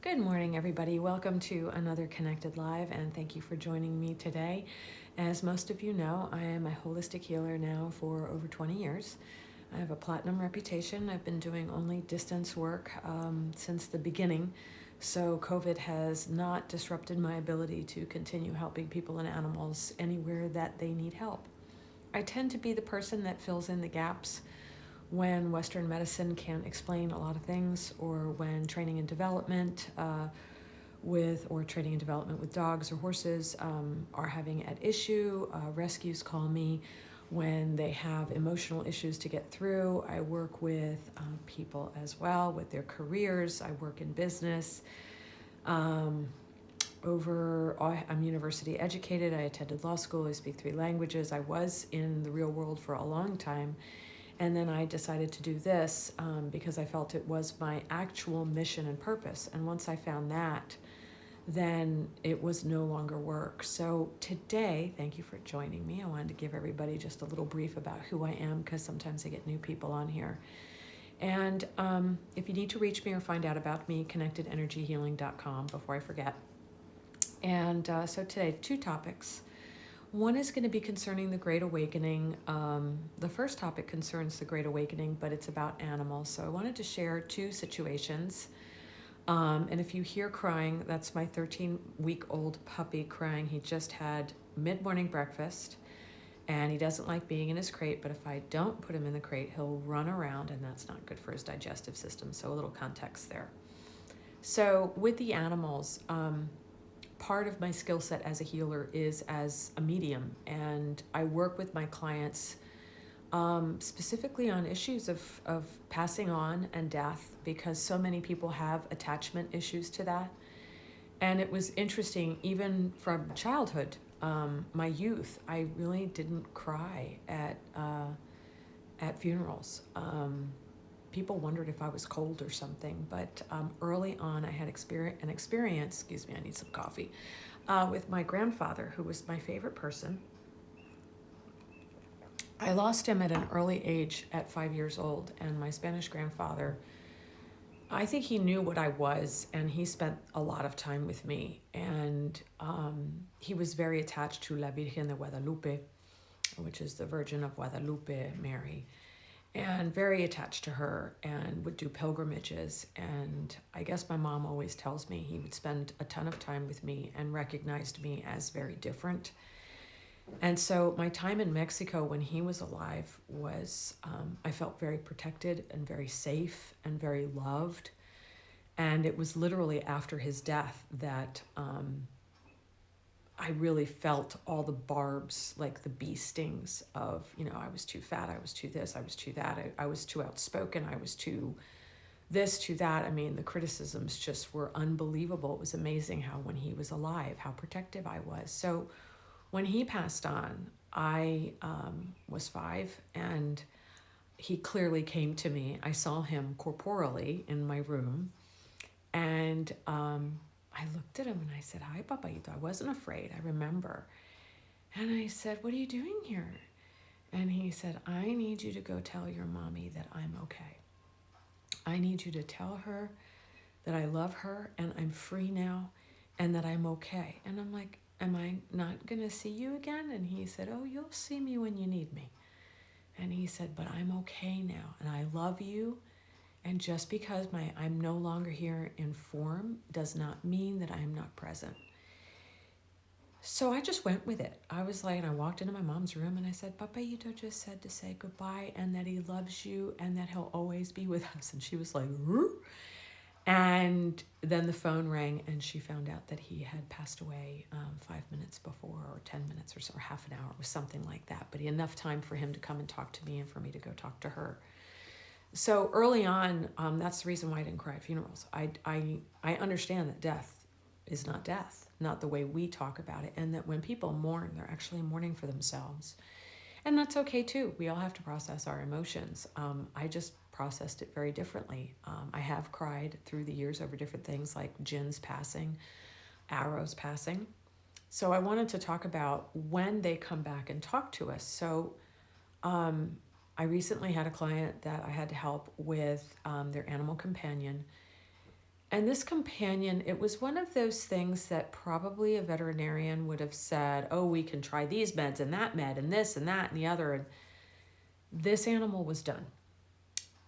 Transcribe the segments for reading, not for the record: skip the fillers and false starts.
Good morning, everybody. Welcome to another Connected Live, and thank you for joining me today. As most of you know, I am a holistic healer now for over 20 years. I have a platinum reputation. I've been doing only distance work since the beginning, so COVID has not disrupted my ability to continue helping people and animals anywhere that they need help. I tend to be the person that fills in the gaps when Western medicine can't explain a lot of things, or when training and development with dogs or horses are having at issue. Rescues call me when they have emotional issues to get through. I work with people as well with their careers. I work in business. I'm university educated. I attended law school. I speak 3 languages. I was in the real world for a long time. And then I decided to do this because I felt it was my actual mission and purpose. And once I found that, then it was no longer work. So today, thank you for joining me. I wanted to give everybody just a little brief about who I am, because sometimes I get new people on here. And if you need to reach me or find out about me, connectedenergyhealing.com before I forget. And so today, 2 topics. One is going to be concerning the Great Awakening. The first topic concerns the Great Awakening, but it's about animals. So I wanted to share 2 situations. And if you hear crying, that's my 13-week-old puppy crying. He just had mid-morning breakfast, and he doesn't like being in his crate, but if I don't put him in the crate, he'll run around, and that's not good for his digestive system. So a little context there. So with the animals, part of my skill set as a healer is as a medium, and I work with my clients specifically on issues of passing on and death, because so many people have attachment issues to that. And it was interesting, even from childhood, my youth, I really didn't cry at funerals. People wondered if I was cold or something, but early on I had an experience, excuse me, I need some coffee, with my grandfather, who was my favorite person. I lost him at an early age at 5 years old, and my Spanish grandfather, I think he knew what I was, and he spent a lot of time with me, and he was very attached to La Virgen de Guadalupe, which is the Virgin of Guadalupe, Mary, and very attached to her, and would do pilgrimages. And I guess my mom always tells me he would spend a ton of time with me and recognized me as very different. And so my time in Mexico when he was alive was, I felt very protected and very safe and very loved. And it was literally after his death that I really felt all the barbs, like the bee stings of, I was too fat, I was too this, I was too that, I was too outspoken, I was too this, too that. I mean, the criticisms just were unbelievable. It was amazing how, when he was alive, how protective I was. So when he passed on, I was 5, and he clearly came to me. I saw him corporally in my room, and I looked at him and I said, "Hi, Papayito." I wasn't afraid, I remember. And I said, "What are you doing here?" And he said, "I need you to go tell your mommy that I'm okay. I need you to tell her that I love her and I'm free now and that I'm okay." And I'm like, "Am I not going to see you again?" And he said, "Oh, you'll see me when you need me." And he said, "But I'm okay now, and I love you. And just because I'm no longer here in form does not mean that I am not present." So I just went with it. I was like, and I walked into my mom's room and I said, "Papayito just said to say goodbye and that he loves you and that he'll always be with us." And she was like, "Roo." And then the phone rang, and she found out that he had passed away 5 minutes before, or 10 minutes or so, or half an hour. It was something like that. But enough time for him to come and talk to me and for me to go talk to her. So early on, that's the reason why I didn't cry at funerals. I understand that death is not death, not the way we talk about it, and that when people mourn, they're actually mourning for themselves. And that's okay too. We all have to process our emotions. I just processed it very differently. I have cried through the years over different things, like Jin's passing, Arrow's passing. So I wanted to talk about when they come back and talk to us. So I recently had a client that I had to help with their animal companion. And this companion, it was one of those things that probably a veterinarian would have said, oh, we can try these meds and that med and this and that and the other. And this animal was done.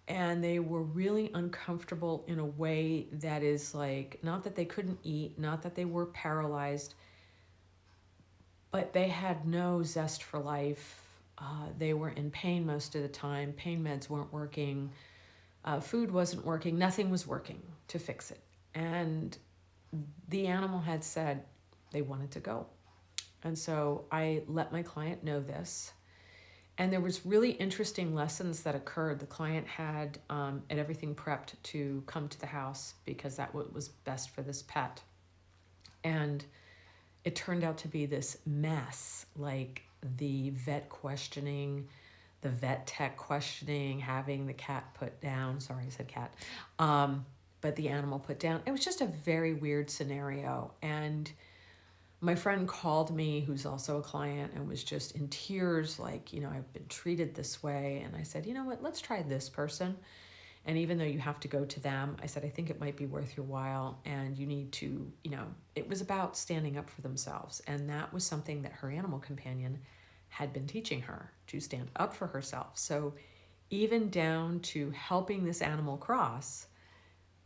And they were really uncomfortable in a way that is like, not that they couldn't eat, not that they were paralyzed, but they had no zest for life. They were in pain most of the time. Pain meds weren't working. Food wasn't working. Nothing was working to fix it. And the animal had said they wanted to go. And so I let my client know this. And there was really interesting lessons that occurred. The client had everything prepped to come to the house because that was best for this pet. And it turned out to be this mess, like the vet questioning, the vet tech questioning, having the cat put down. Sorry, I said cat. But the animal put down. It was just a very weird scenario. And my friend called me, who's also a client, and was just in tears, like, I've been treated this way. And I said, you know what, let's try this person. And even though you have to go to them, I said, I think it might be worth your while. And you need to, it was about standing up for themselves. And that was something that her animal companion had been teaching her, to stand up for herself. So even down to helping this animal cross,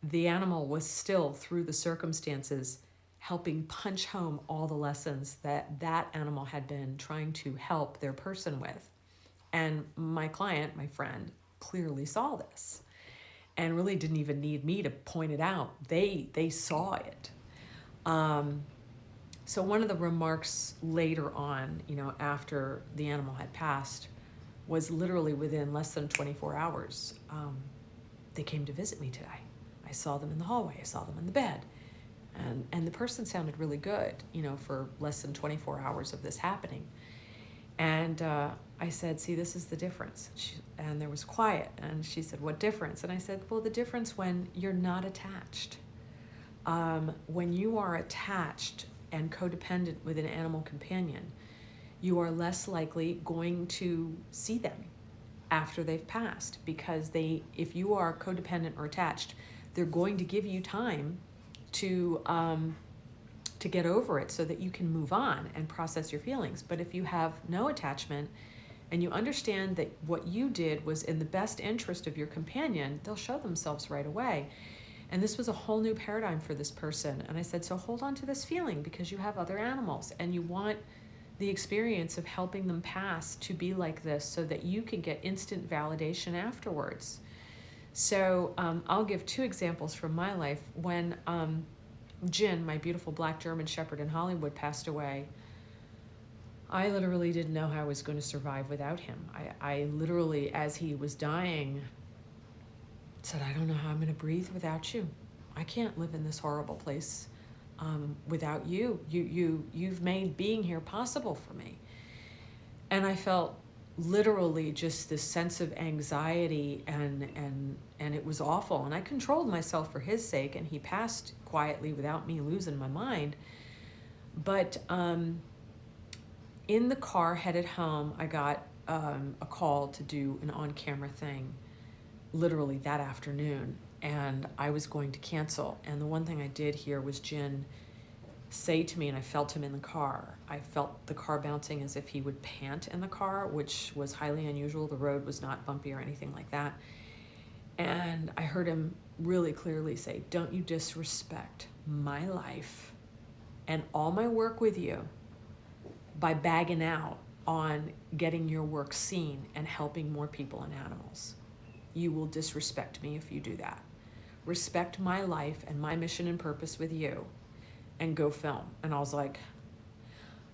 the animal was still, through the circumstances, helping punch home all the lessons that animal had been trying to help their person with. And my client, my friend, clearly saw this and really didn't even need me to point it out. They saw it. So one of the remarks later on, after the animal had passed, was literally within less than 24 hours. They came to visit me today. I saw them in the hallway. I saw them in the bed. And the person sounded really good, for less than 24 hours of this happening. And I said, see, this is the difference. And there was quiet. And she said, what difference? And I said, well, the difference when you're not attached. When you are attached and codependent with an animal companion, you are less likely going to see them after they've passed, because if you are codependent or attached, they're going to give you time to get over it so that you can move on and process your feelings. But if you have no attachment and you understand that what you did was in the best interest of your companion, they'll show themselves right away. And this was a whole new paradigm for this person. And I said, so hold on to this feeling, because you have other animals and you want the experience of helping them pass to be like this so that you can get instant validation afterwards. So I'll give 2 examples from my life. When Jin, my beautiful black German Shepherd in Hollywood, passed away, I literally didn't know how I was going to survive without him. I literally, as he was dying, said, I don't know how I'm going to breathe without you. I can't live in this horrible place without you. You've made being here possible for me. And I felt literally just this sense of anxiety, and it was awful. And I controlled myself for his sake, and he passed quietly without me losing my mind. But in the car headed home, I got a call to do an on-camera thing literally that afternoon, and I was going to cancel. And the one thing I did hear was Jin say to me, and I felt him in the car. I felt the car bouncing as if he would pant in the car, which was highly unusual. The road was not bumpy or anything like that. And I heard him really clearly say, don't you disrespect my life and all my work with you by bagging out on getting your work seen and helping more people and animals. You will disrespect me if you do that. Respect my life and my mission and purpose with you, and go film. And I was like,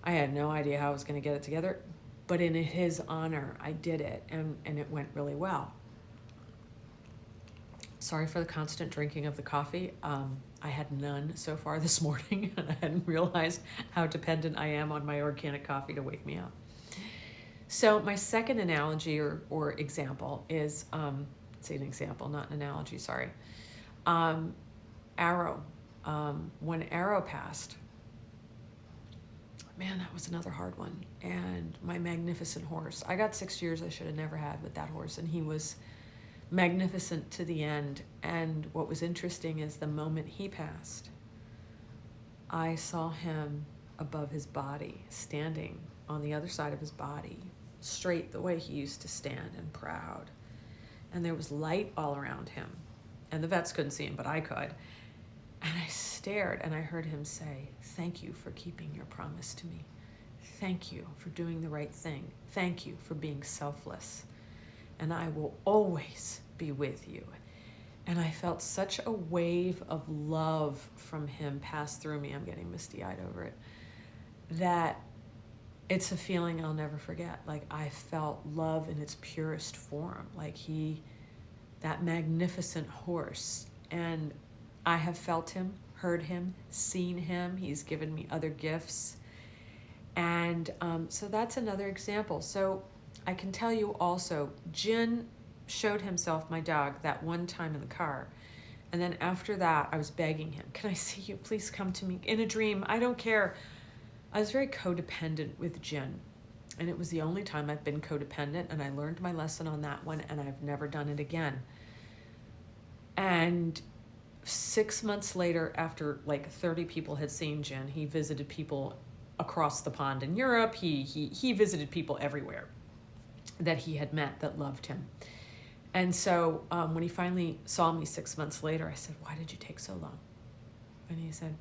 I had no idea how I was going to get it together, but in his honor, I did it, and it went really well. Sorry for the constant drinking of the coffee. I had none so far this morning, and I hadn't realized how dependent I am on my organic coffee to wake me up. So my second analogy or example is, say an example, not an analogy, sorry. Arrow. When Arrow passed, man, that was another hard one. And my magnificent horse. I got 6 years I should have never had with that horse, and he was magnificent to the end. And what was interesting is the moment he passed, I saw him above his body, standing on the other side of his body, straight the way he used to stand and proud. And there was light all around him. And the vets couldn't see him, but I could. And I stared and I heard him say, "Thank you for keeping your promise to me. Thank you for doing the right thing. Thank you for being selfless. And I will always be with you." And I felt such a wave of love from him pass through me. I'm getting misty-eyed over it. That it's a feeling I'll never forget. Like, I felt love in its purest form. Like that magnificent horse. And I have felt him, heard him, seen him. He's given me other gifts. And so that's another example. So I can tell you also, Jin showed himself, my dog, that one time in the car. And then after that, I was begging him, "Can I see you? Please come to me in a dream. I don't care." I was very codependent with Jin. And it was the only time I've been codependent. And I learned my lesson on that one. And I've never done it again. And 6 months later, after like 30 people had seen Jin, he visited people across the pond in Europe. He visited people everywhere that he had met that loved him. And so when he finally saw me 6 months later, I said, "Why did you take so long?" And he said,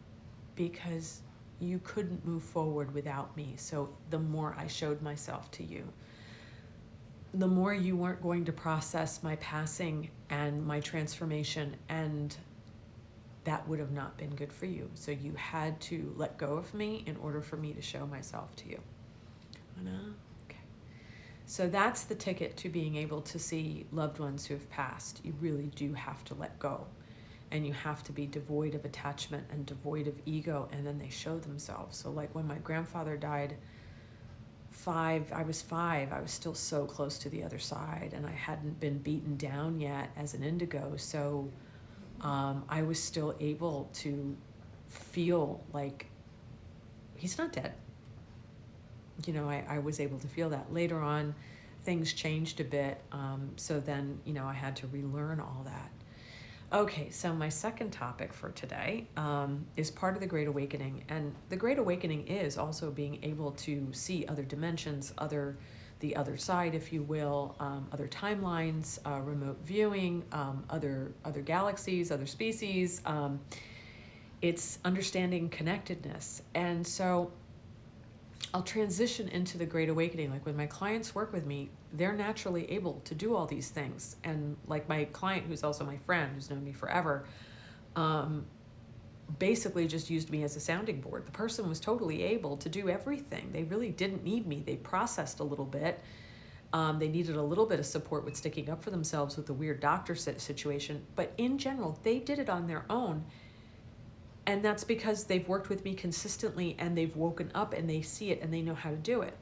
"Because you couldn't move forward without me. So the more I showed myself to you, the more you weren't going to process my passing and my transformation, and that would have not been good for you. So you had to let go of me in order for me to show myself to you." Okay. So that's the ticket to being able to see loved ones who have passed. You really do have to let go. And you have to be devoid of attachment and devoid of ego, and then they show themselves. So like when my grandfather died, I was 5, I was still so close to the other side, and I hadn't been beaten down yet as an indigo. So I was still able to feel like he's not dead. I was able to feel that. Later on, things changed a bit. So then, I had to relearn all that. Okay, so my second topic for today is part of the Great Awakening. And the Great Awakening is also being able to see other dimensions, the other side, if you will, other timelines, remote viewing, other galaxies, other species. It's understanding connectedness. And so I'll transition into the Great Awakening. Like when my clients work with me, they're naturally able to do all these things. And like my client, who's also my friend, who's known me forever, basically just used me as a sounding board. The person was totally able to do everything. They really didn't need me. They processed a little bit. They needed a little bit of support with sticking up for themselves with the weird doctor situation. But in general, they did it on their own. And that's because they've worked with me consistently, and they've woken up and they see it and they know how to do it.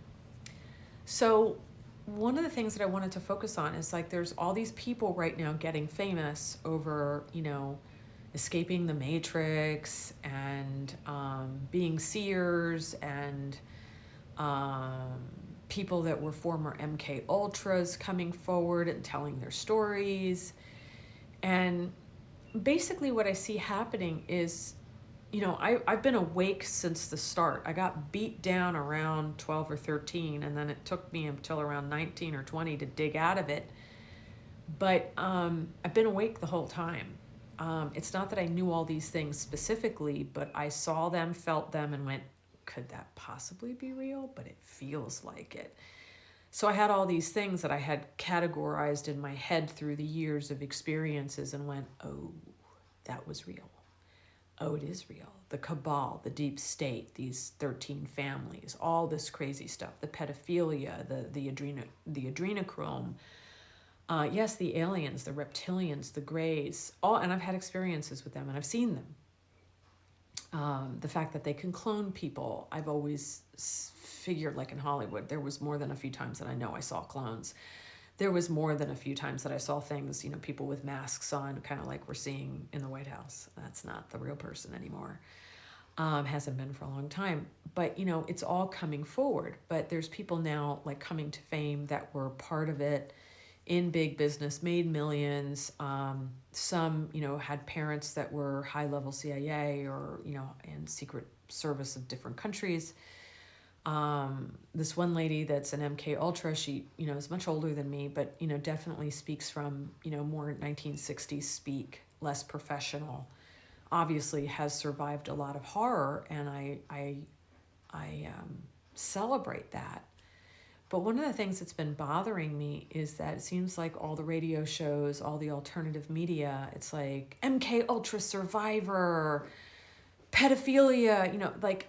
So one of the things that I wanted to focus on is like there's all these people right now getting famous over, escaping the matrix and being seers and people that were former MK Ultras coming forward and telling their stories. And basically what I see happening is, I've been awake since the start. I got beat down around 12 or 13, and then it took me until around 19 or 20 to dig out of it. But I've been awake the whole time. It's not that I knew all these things specifically, but I saw them, felt them, and went, could that possibly be real? But it feels like it. So I had all these things that I had categorized in my head through the years of experiences and went, oh, that was real. Oh, it is real. The cabal, the deep state, these 13 families, all this crazy stuff, the pedophilia, the adrenochrome, yes, the aliens, the reptilians, the greys, and I've had experiences with them and I've seen them. The fact that they can clone people, I've always figured, like in Hollywood, there was more than a few times that I know I saw clones. There was more than a few times that I saw things, people with masks on, kind of like we're seeing in the White House. That's not the real person anymore. Hasn't been for a long time. But, it's all coming forward. But there's people now like coming to fame that were part of it in big business, made millions. Some, had parents that were high-level CIA or, in secret service of different countries. This one lady that's an MK Ultra, she, is much older than me, but, definitely speaks from, more 1960s speak, less professional, obviously has survived a lot of horror, and I celebrate that. But one of the things that's been bothering me is that it seems like all the radio shows, all the alternative media, it's like MK Ultra survivor, pedophilia, like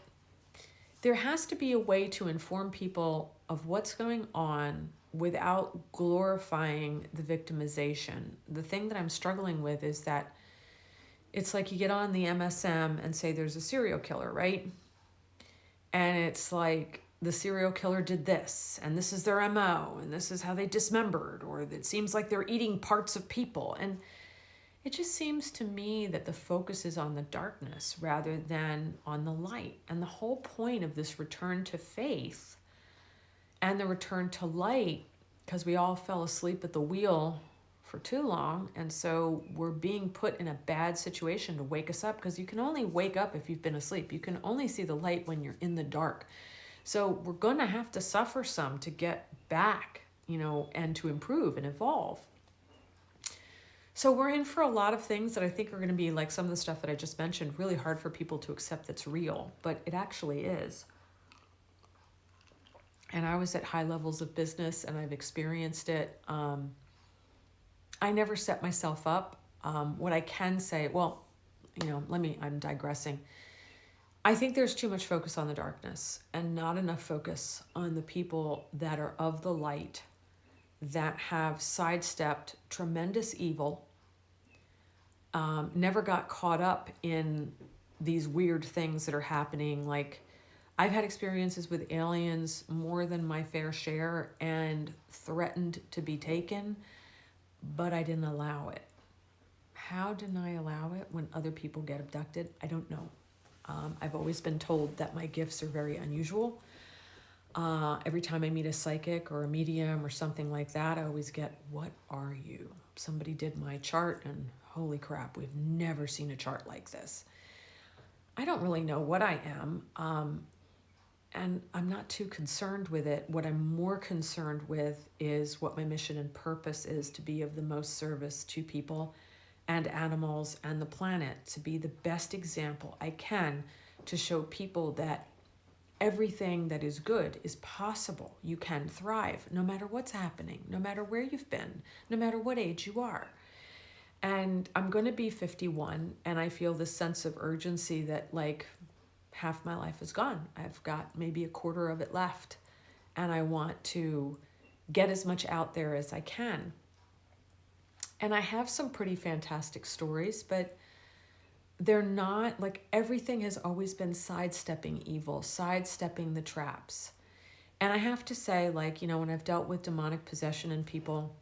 there has to be a way to inform people of what's going on without glorifying the victimization. The thing that I'm struggling with is that it's like you get on the MSM and say there's a serial killer, right? And it's like the serial killer did this, and this is their MO, and this is how they dismembered, or it seems like they're eating parts of people. And it just seems to me that the focus is on the darkness rather than on the light. And the whole point of this return to faith and the return to light, because we all fell asleep at the wheel for too long, and so we're being put in a bad situation to wake us up, because you can only wake up if you've been asleep. You can only see the light when you're in the dark. So we're going to have to suffer some to get back, and to improve and evolve. So we're in for a lot of things that I think are going to be, like some of the stuff that I just mentioned, really hard for people to accept that's real, but it actually is. And I was at high levels of business, and I've experienced it. I never set myself up. What I can say, I'm digressing. I think there's too much focus on the darkness and not enough focus on the people that are of the light, that have sidestepped tremendous evil, never got caught up in these weird things that are happening. Like, I've had experiences with aliens more than my fair share and threatened to be taken, but I didn't allow it. How didn't I allow it when other people get abducted? I don't know. I've always been told that my gifts are very unusual. Every time I meet a psychic or a medium or something like that, I always get, "What are you?" Somebody did my chart, and holy crap, we've never seen a chart like this. I don't really know what I am, and I'm not too concerned with it. What I'm more concerned with is what my mission and purpose is: to be of the most service to people and animals and the planet, to be the best example I can, to show people that everything that is good is possible. You can thrive no matter what's happening, no matter where you've been, no matter what age you are. And I'm going to be 51, and I feel this sense of urgency that, like, half my life is gone. I've got maybe a quarter of it left, and I want to get as much out there as I can. And I have some pretty fantastic stories, but they're not, like, everything has always been sidestepping evil, sidestepping the traps. And I have to say, like, when I've dealt with demonic possession in people,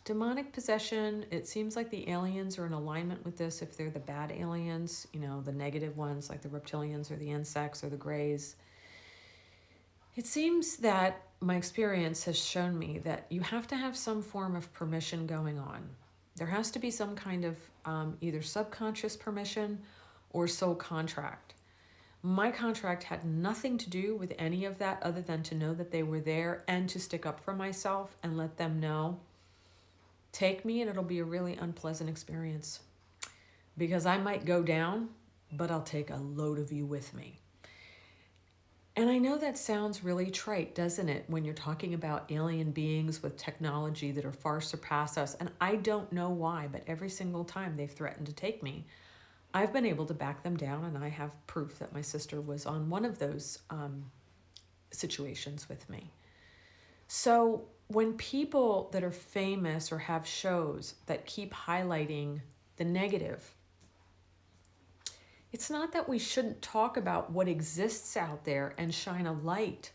demonic possession, it seems like the aliens are in alignment with this if they're the bad aliens, the negative ones like the reptilians or the insects or the grays. It seems that my experience has shown me that you have to have some form of permission going on. There has to be some kind of either subconscious permission or soul contract. My contract had nothing to do with any of that other than to know that they were there and to stick up for myself and let them know, take me and it'll be a really unpleasant experience, because I might go down, but I'll take a load of you with me. And I know that sounds really trite, doesn't it, when you're talking about alien beings with technology that are far surpass us. And I don't know why, but every single time they've threatened to take me, I've been able to back them down, and I have proof that my sister was on one of those situations with me. So when people that are famous or have shows that keep highlighting the negative, it's not that we shouldn't talk about what exists out there and shine a light,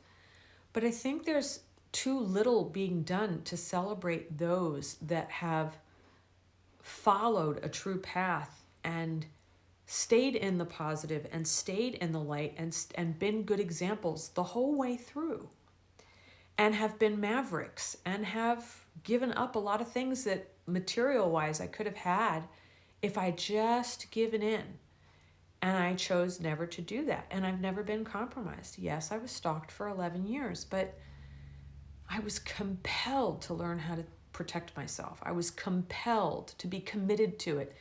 but I think there's too little being done to celebrate those that have followed a true path and stayed in the positive and stayed in the light and been good examples the whole way through. and have been mavericks and have given up a lot of things that material-wise I could have had if I just given in. And I chose never to do that. And I've never been compromised. Yes, I was stalked for 11 years, but I was compelled to learn how to protect myself. I was compelled to be committed to it.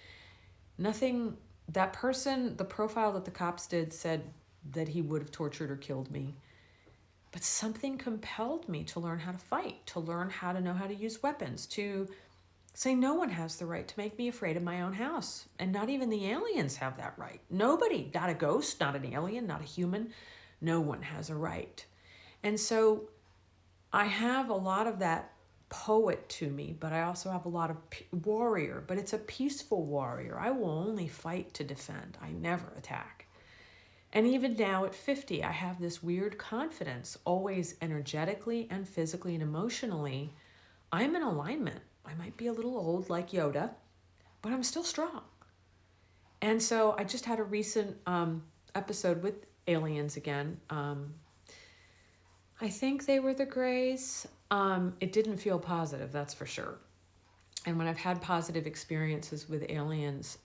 Nothing, that person, the profile that the cops did said that he would have tortured or killed me. But something compelled me to learn how to fight, to learn how to know how to use weapons, to say no one has the right to make me afraid of my own house. And not even the aliens have that right. Nobody, not a ghost, not an alien, not a human. No one has a right. And so I have a lot of that poet to me, but I also have a lot of warrior, but it's a peaceful warrior. I will only fight to defend. I never attack. And even now at 50, I have this weird confidence, always energetically and physically and emotionally. I'm in alignment. I might be a little old like Yoda, but I'm still strong. And so I just had a recent episode with aliens again. I think they were the Greys. It didn't feel positive, that's for sure. And when I've had positive experiences with aliens,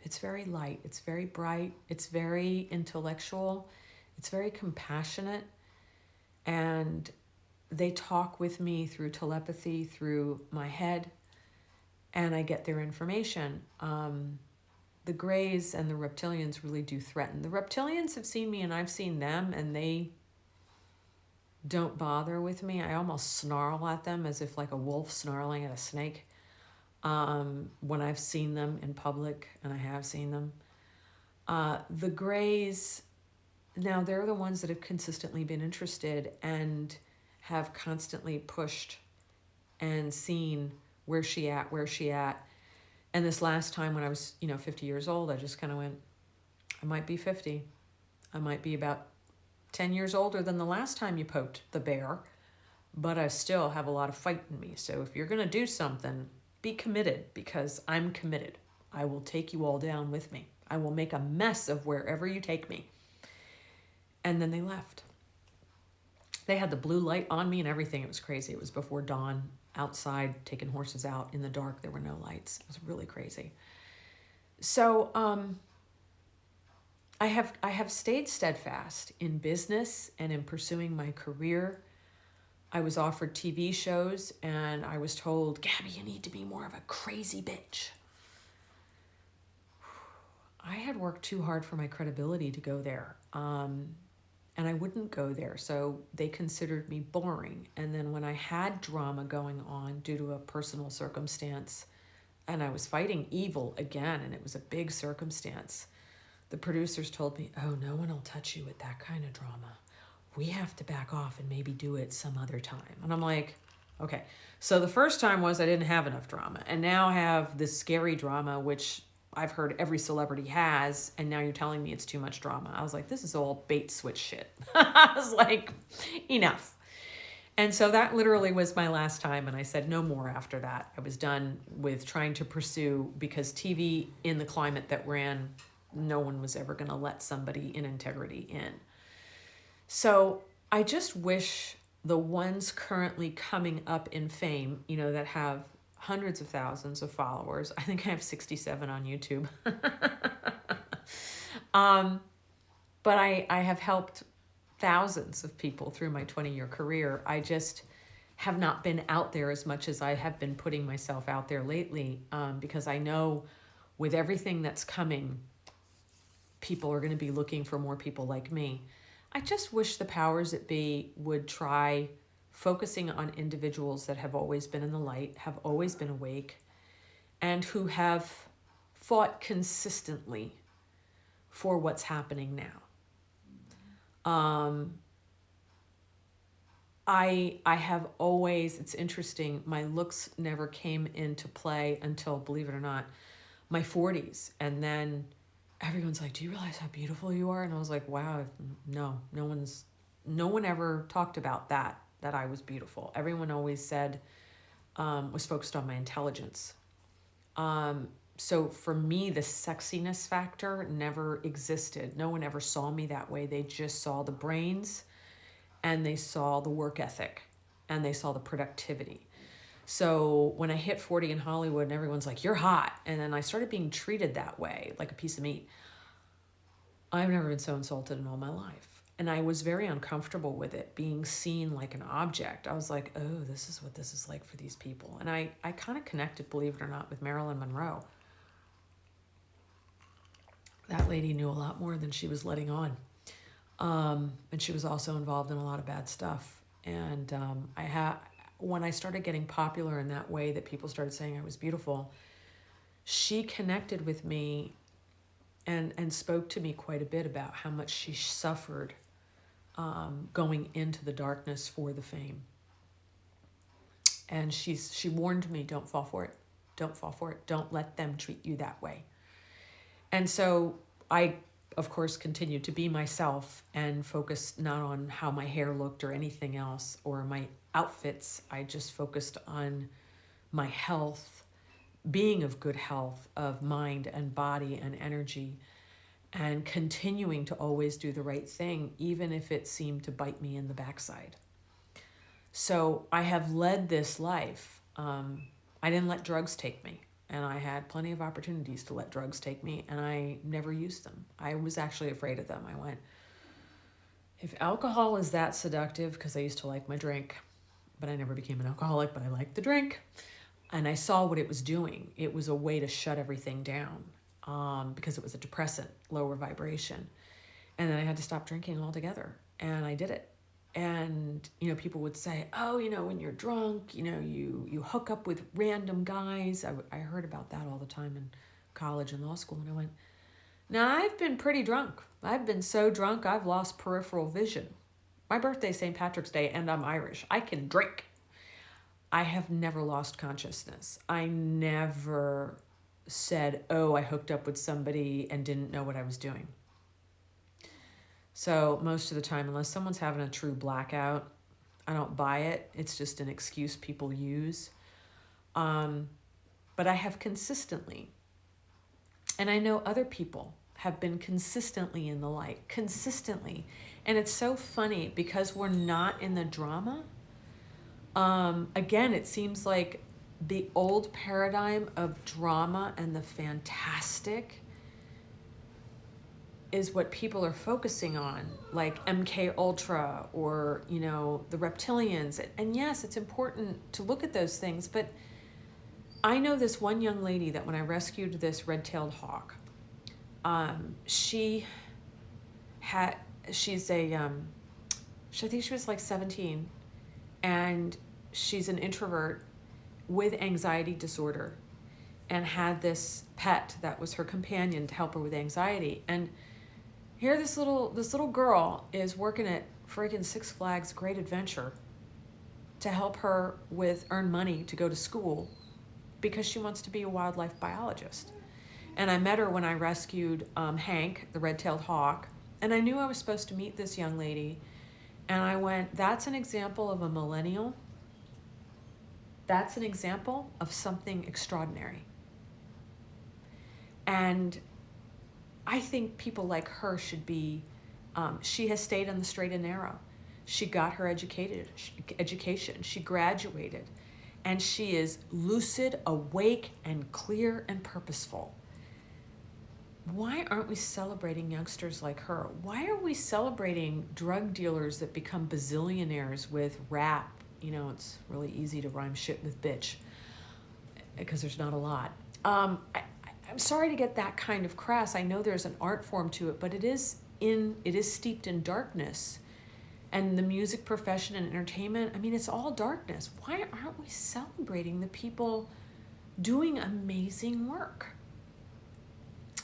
it's very light, it's very bright, it's very intellectual, it's very compassionate, and they talk with me through telepathy, through my head, and I get their information. The Greys and the reptilians really do threaten. The reptilians have seen me and I've seen them, and they don't bother with me. I almost snarl at them as if like a wolf snarling at a snake. When I've seen them in public, and I have seen them. The Greys, now they're the ones that have consistently been interested and have constantly pushed and seen where's she at. And this last time when I was, 50 years old, I just kind of went, I might be 50. I might be about 10 years older than the last time you poked the bear, but I still have a lot of fight in me. So if you're going to do something, be committed, because I'm committed. I will take you all down with me. I will make a mess of wherever you take me. And then they left. They had the blue light on me and everything. It was crazy. It was before dawn, outside, taking horses out in the dark. There were no lights. It was really crazy. So I have stayed steadfast in business and in pursuing my career. I was offered TV shows and I was told, Gabby, you need to be more of a crazy bitch. I had worked too hard for my credibility to go there. And I wouldn't go there. So they considered me boring. And then when I had drama going on due to a personal circumstance, and I was fighting evil again, and it was a big circumstance, the producers told me, oh, no one will touch you with that kind of drama. We have to back off and maybe do it some other time. And I'm like, okay. So the first time was I didn't have enough drama. And now I have this scary drama, which I've heard every celebrity has. And now you're telling me it's too much drama. I was like, this is all bait switch shit. I was like, enough. And so that literally was my last time. And I said no more after that. I was done with trying to pursue, because TV in the climate that we're in, no one was ever going to let somebody in integrity in. So I just wish the ones currently coming up in fame, that have hundreds of thousands of followers. I think I have 67 on YouTube. But I have helped thousands of people through my 20-year career. I just have not been out there as much as I have been putting myself out there lately, because I know with everything that's coming, people are going to be looking for more people like me. I just wish the powers that be would try focusing on individuals that have always been in the light, have always been awake, and who have fought consistently for what's happening now. I have always, it's interesting, my looks never came into play until, believe it or not, my 40s. And then everyone's like, do you realize how beautiful you are? And I was like, wow, no one ever talked about that I was beautiful. Everyone always said, was focused on my intelligence. So for me, the sexiness factor never existed. No one ever saw me that way. They just saw the brains and they saw the work ethic, and they saw the productivity. So when I hit 40 in Hollywood and everyone's like, you're hot, and then I started being treated that way, like a piece of meat, I've never been so insulted in all my life. And I was very uncomfortable with it, being seen like an object. I was like, oh, this is what this is like for these people. And I kind of connected, believe it or not, with Marilyn Monroe. That lady knew a lot more than she was letting on. And she was also involved in a lot of bad stuff. And when I started getting popular in that way, that people started saying I was beautiful, she connected with me and spoke to me quite a bit about how much she suffered going into the darkness for the fame. And she warned me, don't fall for it. Don't fall for it. Don't let them treat you that way. And so I, of course, continued to be myself and focused not on how my hair looked or anything else or my outfits. I just focused on my health, being of good health of mind and body and energy, and continuing to always do the right thing, even if it seemed to bite me in the backside. So I have led this life. I didn't let drugs take me. And I had plenty of opportunities to let drugs take me, and I never used them. I was actually afraid of them. I went, if alcohol is that seductive, because I used to like my drink, but I never became an alcoholic, but I liked the drink. And I saw what it was doing. It was a way to shut everything down because it was a depressant, lower vibration. And then I had to stop drinking altogether, and I did it. And, people would say, oh, when you're drunk, you hook up with random guys. I heard about that all the time in college and law school. And I went, now I've been pretty drunk. I've been so drunk, I've lost peripheral vision. My birthday's St. Patrick's Day, and I'm Irish. I can drink. I have never lost consciousness. I never said, oh, I hooked up with somebody and didn't know what I was doing. So most of the time, unless someone's having a true blackout, I don't buy it. It's just an excuse people use. But I have consistently, and I know other people have been consistently in the light, consistently. And it's so funny because we're not in the drama. Again, it seems like the old paradigm of drama and the fantastic is what people are focusing on, like MK Ultra or, the reptilians. And yes, it's important to look at those things, but I know this one young lady that when I rescued this red-tailed hawk, I think she was like 17, and she's an introvert with anxiety disorder and had this pet that was her companion to help her with anxiety. And here this little girl is working at freaking Six Flags Great Adventure to help her earn money to go to school because she wants to be a wildlife biologist. And I met her when I rescued Hank, the red-tailed hawk, and I knew I was supposed to meet this young lady. And I went, that's an example of a millennial. That's an example of something extraordinary. And I think people like her should be, she has stayed on the straight and narrow. She got her education. She graduated. And she is lucid, awake, and clear and purposeful. Why aren't we celebrating youngsters like her? Why are we celebrating drug dealers that become bazillionaires with rap? It's really easy to rhyme shit with bitch because there's not a lot. I'm sorry to get that kind of crass. I know there's an art form to it, but it is steeped in darkness. And the music profession and entertainment, it's all darkness. Why aren't we celebrating the people doing amazing work?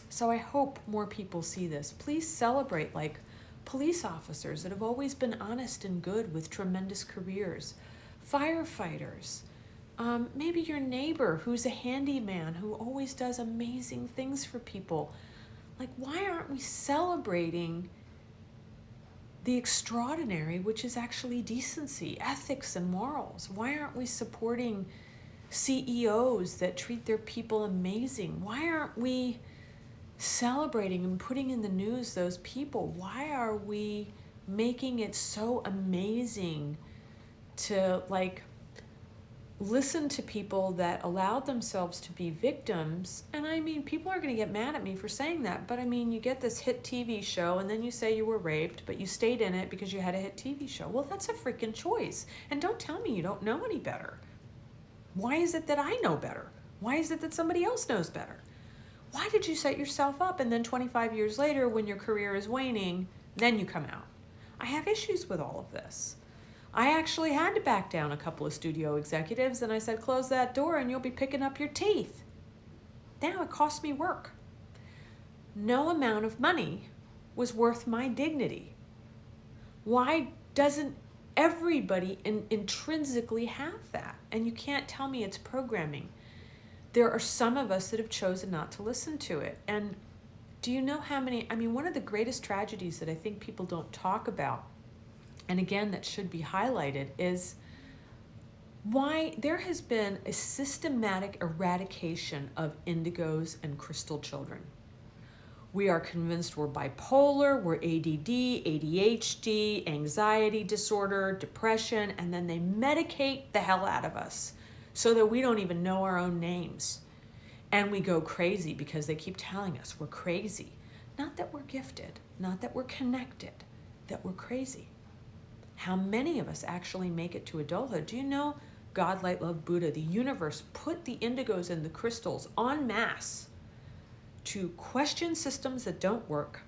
So I hope more people see this. Please celebrate like police officers that have always been honest and good with tremendous careers, firefighters, maybe your neighbor who's a handyman who always does amazing things for people. Like, why aren't we celebrating the extraordinary, which is actually decency, ethics, and morals? Why aren't we supporting CEOs that treat their people amazing? Why aren't we celebrating and putting in the news those people? Why are we making it so amazing to like listen to people that allowed themselves to be victims. And I mean, people are going to get mad at me for saying that, but I mean, you get this hit TV show and then you say you were raped, but you stayed in it because you had a hit TV show. Well, that's a freaking choice. And don't tell me you don't know any better. Why is it that I know better? Why is it that somebody else knows better? Why did you set yourself up and then 25 years later, when your career is waning, then you come out? I have issues with all of this. I actually had to back down a couple of studio executives and I said, close that door and you'll be picking up your teeth. Now it cost me work. No amount of money was worth my dignity. Why doesn't everybody intrinsically have that? And you can't tell me it's programming. There are some of us that have chosen not to listen to it. And do you know how many, I mean, one of the greatest tragedies that I think people don't talk about, and again, that should be highlighted, is why there has been a systematic eradication of indigos and crystal children. We are convinced we're bipolar, we're ADD, ADHD, anxiety disorder, depression, and then they medicate the hell out of us so that we don't even know our own names. And we go crazy because they keep telling us we're crazy. Not that we're gifted, not that we're connected, that we're crazy. How many of us actually make it to adulthood? Do you know God, Light, Love, Buddha, the universe put the indigos and the crystals en masse to question systems that don't work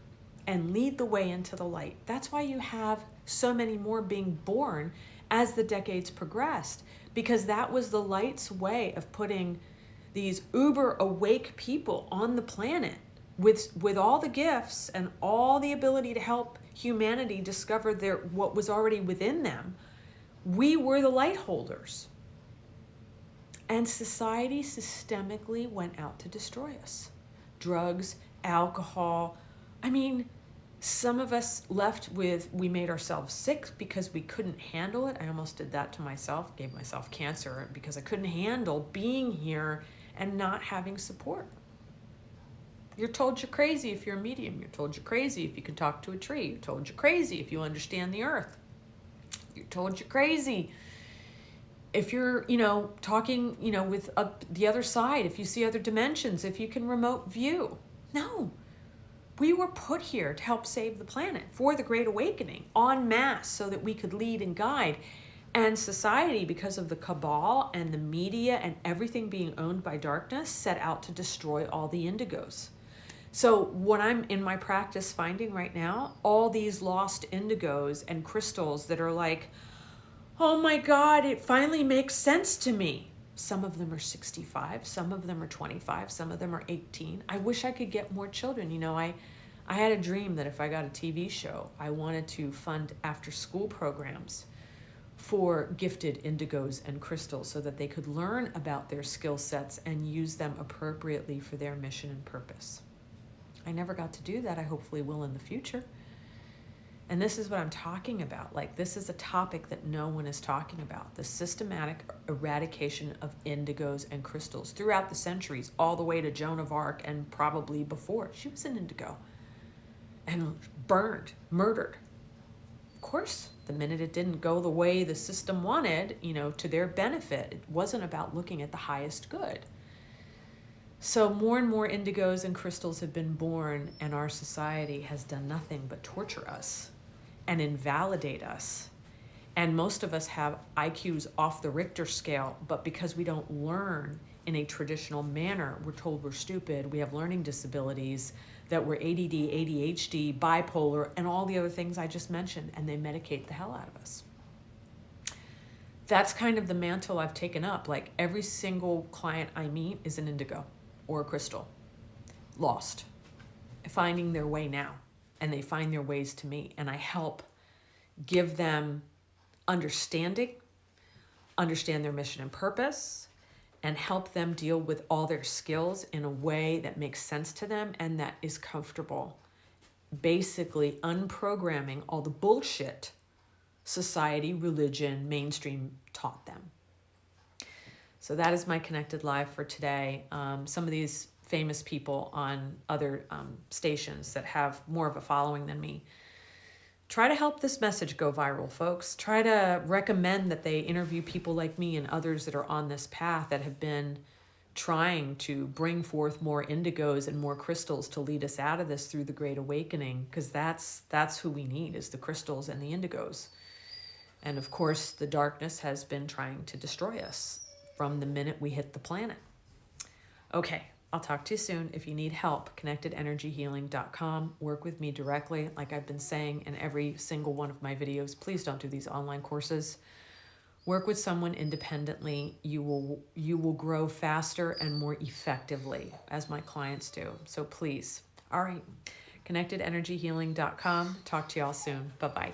and lead the way into the light. That's why you have so many more being born as the decades progressed, because that was the light's way of putting these uber awake people on the planet with all the gifts and all the ability to help humanity discover what was already within them. We were the light holders. And society systemically went out to destroy us. Drugs, alcohol. I mean, some of us we made ourselves sick because we couldn't handle it. I almost did that to myself, gave myself cancer because I couldn't handle being here and not having support. You're told you're crazy if you're a medium. You're told you're crazy if you can talk to a tree. You're told you're crazy if you understand the earth. You're told you're crazy if you're, talking, with the other side, if you see other dimensions, if you can remote view. No. We were put here to help save the planet for the Great Awakening en masse so that we could lead and guide. And society, because of the cabal and the media and everything being owned by darkness, set out to destroy all the indigos. So what I'm in my practice finding right now, all these lost indigos and crystals that are like, oh my God, it finally makes sense to me. Some of them are 65, some of them are 25, some of them are 18. I wish I could get more children. I had a dream that if I got a TV show, I wanted to fund after school programs for gifted indigos and crystals so that they could learn about their skill sets and use them appropriately for their mission and purpose. I never got to do that. I hopefully will in the future. And this is what I'm talking about. Like, this is a topic that no one is talking about. The systematic eradication of indigos and crystals throughout the centuries, all the way to Joan of Arc and probably before. She was an indigo and burned, murdered. Of course, the minute it didn't go the way the system wanted, to their benefit, it wasn't about looking at the highest good. So more and more indigos and crystals have been born, and our society has done nothing but torture us and invalidate us. And most of us have IQs off the Richter scale, but because we don't learn in a traditional manner, we're told we're stupid, we have learning disabilities, that we're ADD, ADHD, bipolar, and all the other things I just mentioned, and they medicate the hell out of us. That's kind of the mantle I've taken up. Like, every single client I meet is an indigo or a crystal, lost, finding their way now, and they find their ways to me, and I help give them understand their mission and purpose, and help them deal with all their skills in a way that makes sense to them and that is comfortable. Basically unprogramming all the bullshit society, religion, mainstream taught them. So that is my Connected Live for today. Some of these famous people on other stations that have more of a following than me try to help this message go viral, folks. Try to recommend that they interview people like me and others that are on this path that have been trying to bring forth more indigos and more crystals to lead us out of this through the Great Awakening, because that's who we need, is the crystals and the indigos. And of course, the darkness has been trying to destroy us from the minute we hit the planet. Okay, I'll talk to you soon. If you need help, connectedenergyhealing.com. Work with me directly. Like I've been saying in every single one of my videos, please don't do these online courses. Work with someone independently. You will grow faster and more effectively, as my clients do. So please. All right, connectedenergyhealing.com. Talk to y'all soon. Bye-bye.